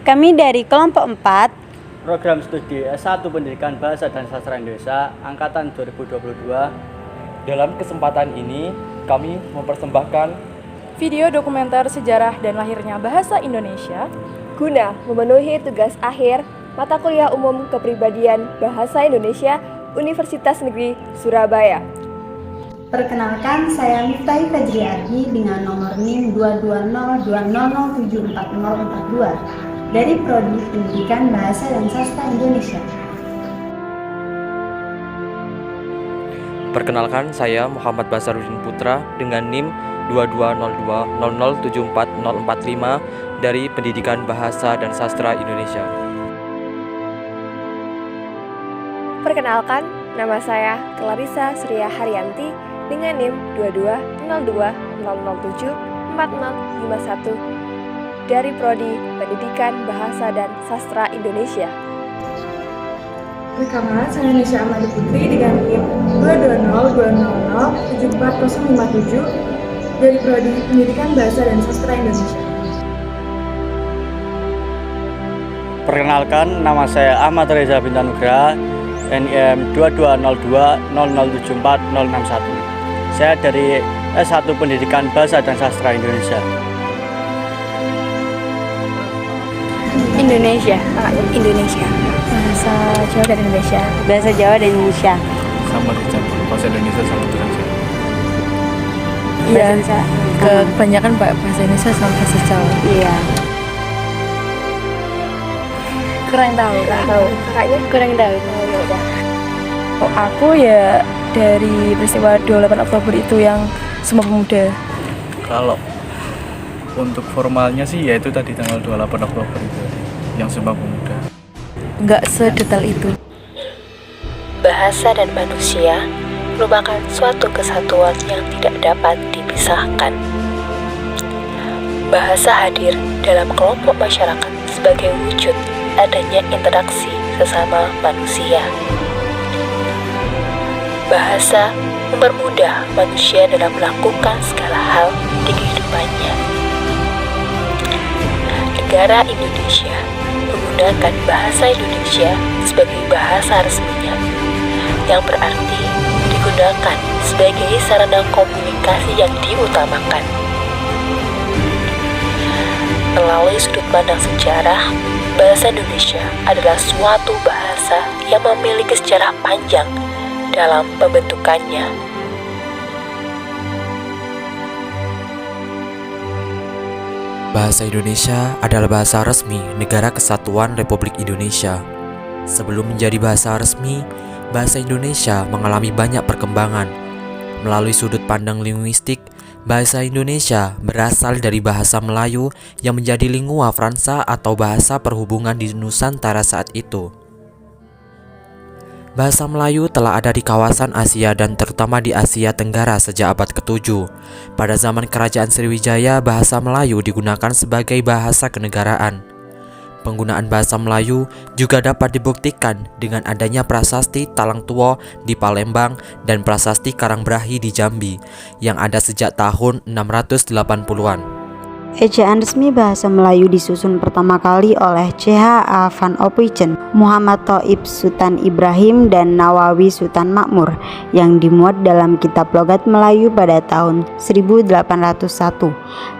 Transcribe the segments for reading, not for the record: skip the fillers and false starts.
Kami dari kelompok 4 Program Studi S1 Pendidikan Bahasa dan Sastra Indonesia Angkatan 2022. Dalam kesempatan ini, kami mempersembahkan video dokumenter sejarah dan lahirnya bahasa Indonesia guna memenuhi tugas akhir mata kuliah umum kepribadian Bahasa Indonesia Universitas Negeri Surabaya. Perkenalkan, saya Miftah Fajriardi dengan nomor NIM 22020074042 dari Prodi Pendidikan Bahasa dan Sastra Indonesia. Perkenalkan, saya Muhammad Basarudin Putra dengan NIM 22000744045 dari Pendidikan Bahasa dan Sastra Indonesia. Perkenalkan, nama saya Clarissa Surya Haryanti dengan NIM 22000074051 dari Prodi Pendidikan Bahasa dan Sastra Indonesia. Perkenalkan, saya Nisha Amadi Putri dengan NIM 22020744057 dari Prodi Pendidikan Bahasa dan Sastra Indonesia. Perkenalkan, nama saya Ahmad Reza Bintanugraha, NIM 22000074061. Saya dari S1 Pendidikan Bahasa dan Sastra Indonesia. Indonesia. Bahasa Jawa dan Indonesia. Bahasa Jawa dan Indonesia. Sama dicampur bahasa Indonesia sama bahasa Jawa. Iya, kebanyakan bahasa Indonesia sama bahasa Jawa. Iya. Kurang tahu. Kakaknya Kurang tahu. Aku ya dari peristiwa 28 Oktober itu yang Sumpah Pemuda. Kalau untuk formalnya sih ya itu tadi tanggal 28 Oktober itu yang Sumpah Pemuda. Nggak sedetail itu. Bahasa dan manusia merupakan suatu kesatuan yang tidak dapat dipisahkan. Bahasa hadir dalam kelompok masyarakat sebagai wujud adanya interaksi sesama manusia. Bahasa mempermudah manusia dalam melakukan segala hal di kehidupannya. Negara Indonesia menggunakan bahasa Indonesia sebagai bahasa resminya, yang berarti digunakan sebagai sarana komunikasi yang diutamakan. Melalui sudut pandang sejarah, bahasa Indonesia adalah suatu bahasa yang memiliki sejarah panjang dalam pembentukannya. Bahasa Indonesia adalah bahasa resmi Negara Kesatuan Republik Indonesia. Sebelum menjadi bahasa resmi, bahasa Indonesia mengalami banyak perkembangan. Melalui sudut pandang linguistik, bahasa Indonesia berasal dari bahasa Melayu yang menjadi lingua franca atau bahasa perhubungan di Nusantara saat itu. Bahasa Melayu telah ada di kawasan Asia dan terutama di Asia Tenggara sejak abad ke-7. Pada zaman Kerajaan Sriwijaya, bahasa Melayu digunakan sebagai bahasa kenegaraan. Penggunaan bahasa Melayu juga dapat dibuktikan dengan adanya prasasti Talang Tuo di Palembang dan prasasti Karangbrahi di Jambi yang ada sejak tahun 680-an. Ejaan resmi bahasa Melayu disusun pertama kali oleh C.H.A. van Ophuijsen, Muhammad Thoib Sultan Ibrahim, dan Nawawi Sultan Makmur yang dimuat dalam kitab logat Melayu pada tahun 1801.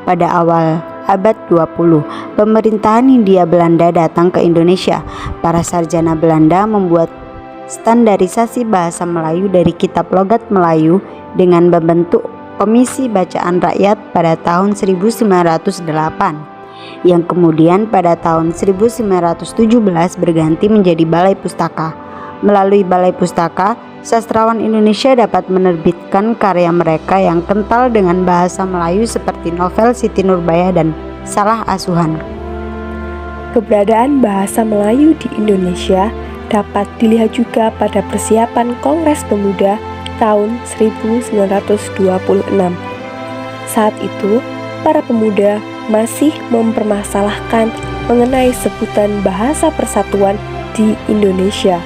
Pada awal abad 20, pemerintahan Hindia Belanda datang ke Indonesia. Para sarjana Belanda membuat standarisasi bahasa Melayu dari kitab logat Melayu dengan membentuk Komisi Bacaan Rakyat pada tahun 1908 yang kemudian pada tahun 1917 berganti menjadi Balai Pustaka. Melalui Balai Pustaka, sastrawan Indonesia dapat menerbitkan karya mereka yang kental dengan bahasa Melayu seperti novel Siti Nurbaya dan Salah Asuhan. Keberadaan bahasa Melayu di Indonesia dapat dilihat juga pada persiapan Kongres Pemuda tahun 1926. Saat itu, para pemuda masih mempermasalahkan mengenai sebutan bahasa persatuan di Indonesia.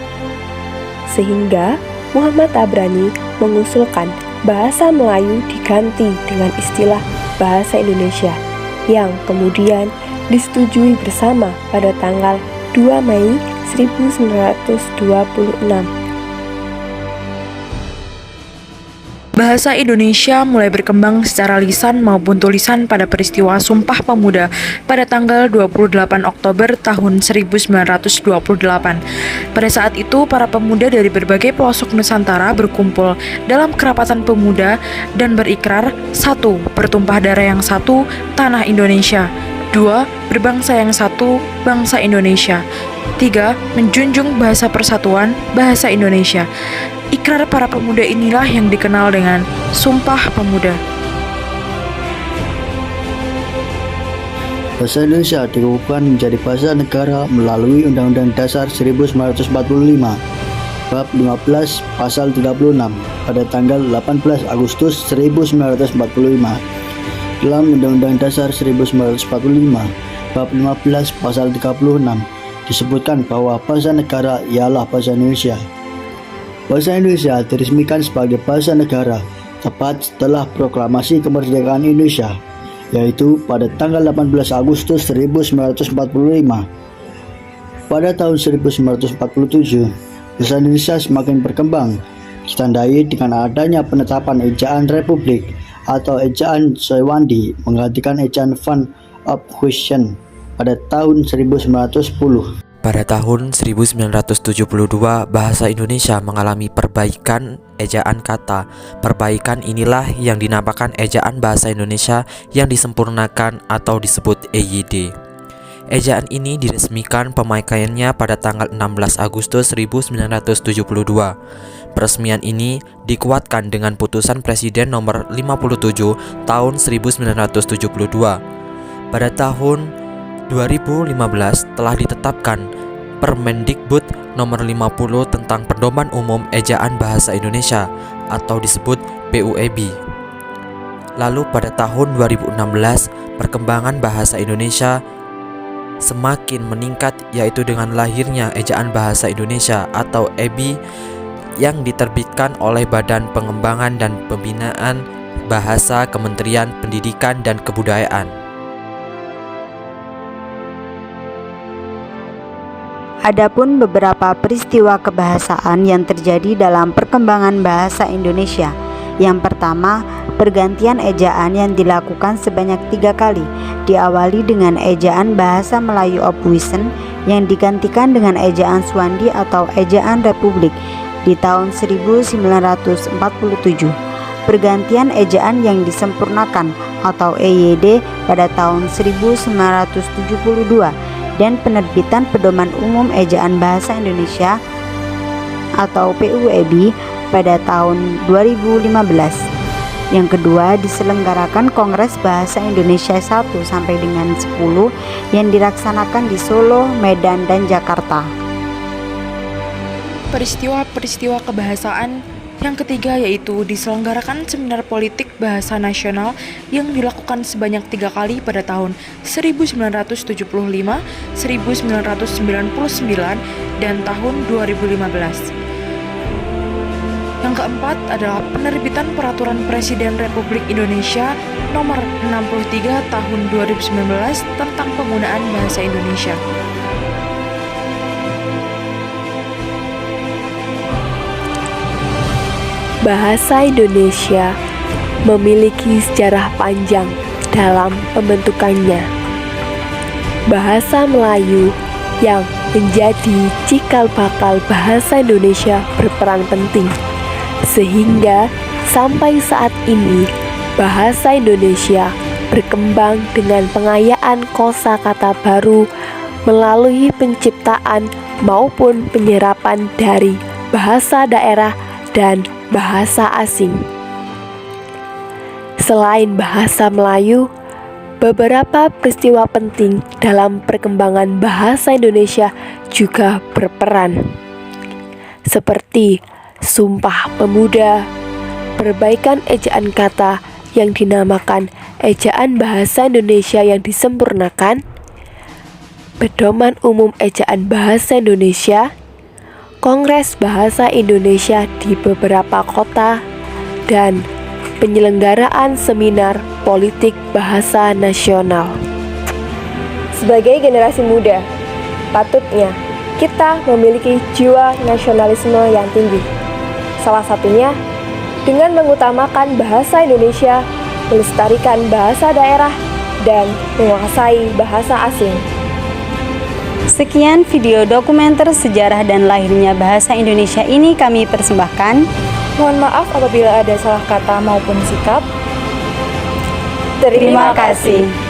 Sehingga Muhammad Tabrani mengusulkan bahasa Melayu diganti dengan istilah bahasa Indonesia yang kemudian disetujui bersama pada tanggal 2 Mei 1926. Bahasa Indonesia mulai berkembang secara lisan maupun tulisan pada peristiwa Sumpah Pemuda pada tanggal 28 Oktober tahun 1928. Pada saat itu, para pemuda dari berbagai pelosok Nusantara berkumpul dalam kerapatan pemuda dan berikrar: 1. Bertumpah darah yang satu, tanah Indonesia. 2. Berbangsa yang satu, bangsa Indonesia. 3. Menjunjung bahasa persatuan, bahasa Indonesia. Ikrar para pemuda inilah yang dikenal dengan Sumpah Pemuda. Bahasa Indonesia dikukuhkan menjadi bahasa negara melalui Undang-Undang Dasar 1945, Bab 15 Pasal 36 pada tanggal 18 Agustus 1945. Dalam Undang-Undang Dasar 1945, Bab 15 Pasal 36 disebutkan bahwa bahasa negara ialah bahasa Indonesia. Bahasa Indonesia diresmikan sebagai bahasa negara tepat setelah proklamasi kemerdekaan Indonesia, yaitu pada tanggal 18 Agustus 1945. Pada tahun 1947, bahasa Indonesia semakin berkembang, ditandai dengan adanya penetapan ejaan Republik atau ejaan Sewandi menggantikan ejaan Van Ophuijsen pada tahun 1910. Pada tahun 1972, bahasa Indonesia mengalami perbaikan ejaan kata. Perbaikan inilah yang dinamakan ejaan bahasa Indonesia yang disempurnakan atau disebut EYD. Ejaan ini diresmikan pemakaiannya pada tanggal 16 Agustus 1972. Peresmian ini dikuatkan dengan putusan Presiden nomor 57 tahun 1972. Pada tahun 2015 telah ditetapkan Permendikbud nomor 50 tentang Pedoman Umum Ejaan Bahasa Indonesia atau disebut PUEB. Lalu pada tahun 2016 perkembangan bahasa Indonesia semakin meningkat, yaitu dengan lahirnya Ejaan Bahasa Indonesia atau EBI yang diterbitkan oleh Badan Pengembangan dan Pembinaan Bahasa Kementerian Pendidikan dan Kebudayaan. Adapun beberapa peristiwa kebahasaan yang terjadi dalam perkembangan bahasa Indonesia. Yang pertama, pergantian ejaan yang dilakukan sebanyak 3 kali, diawali dengan ejaan bahasa Melayu Ophuijsen yang digantikan dengan ejaan Suwandi atau ejaan Republik di tahun 1947. Pergantian ejaan yang disempurnakan atau EYD pada tahun 1972 dan penerbitan Pedoman Umum Ejaan Bahasa Indonesia atau PUEB pada tahun 2015. Yang kedua, diselenggarakan Kongres Bahasa Indonesia 1 sampai dengan 10 yang dilaksanakan di Solo, Medan, dan Jakarta. Peristiwa-peristiwa kebahasaan yang ketiga yaitu diselenggarakan Seminar Politik Bahasa Nasional yang dilakukan sebanyak 3 kali pada tahun 1975, 1999, dan tahun 2015. Yang keempat adalah penerbitan Peraturan Presiden Republik Indonesia Nomor 63 Tahun 2019 tentang penggunaan bahasa Indonesia. Bahasa Indonesia memiliki sejarah panjang dalam pembentukannya. Bahasa Melayu yang menjadi cikal bakal bahasa Indonesia berperan penting, sehingga sampai saat ini bahasa Indonesia berkembang dengan pengayaan kosakata baru melalui penciptaan maupun penyerapan dari bahasa daerah dan bahasa asing. Selain bahasa Melayu, beberapa peristiwa penting dalam perkembangan bahasa Indonesia juga berperan, seperti Sumpah Pemuda, perbaikan ejaan kata yang dinamakan Ejaan Bahasa Indonesia yang disempurnakan, Pedoman Umum Ejaan Bahasa Indonesia, Kongres Bahasa Indonesia di beberapa kota, dan penyelenggaraan Seminar Politik Bahasa Nasional. Sebagai generasi muda, patutnya kita memiliki jiwa nasionalisme yang tinggi. Salah satunya dengan mengutamakan bahasa Indonesia, melestarikan bahasa daerah, dan menguasai bahasa asing. Sekian video dokumenter sejarah dan lahirnya bahasa Indonesia ini kami persembahkan. Mohon maaf apabila ada salah kata maupun sikap. Terima kasih.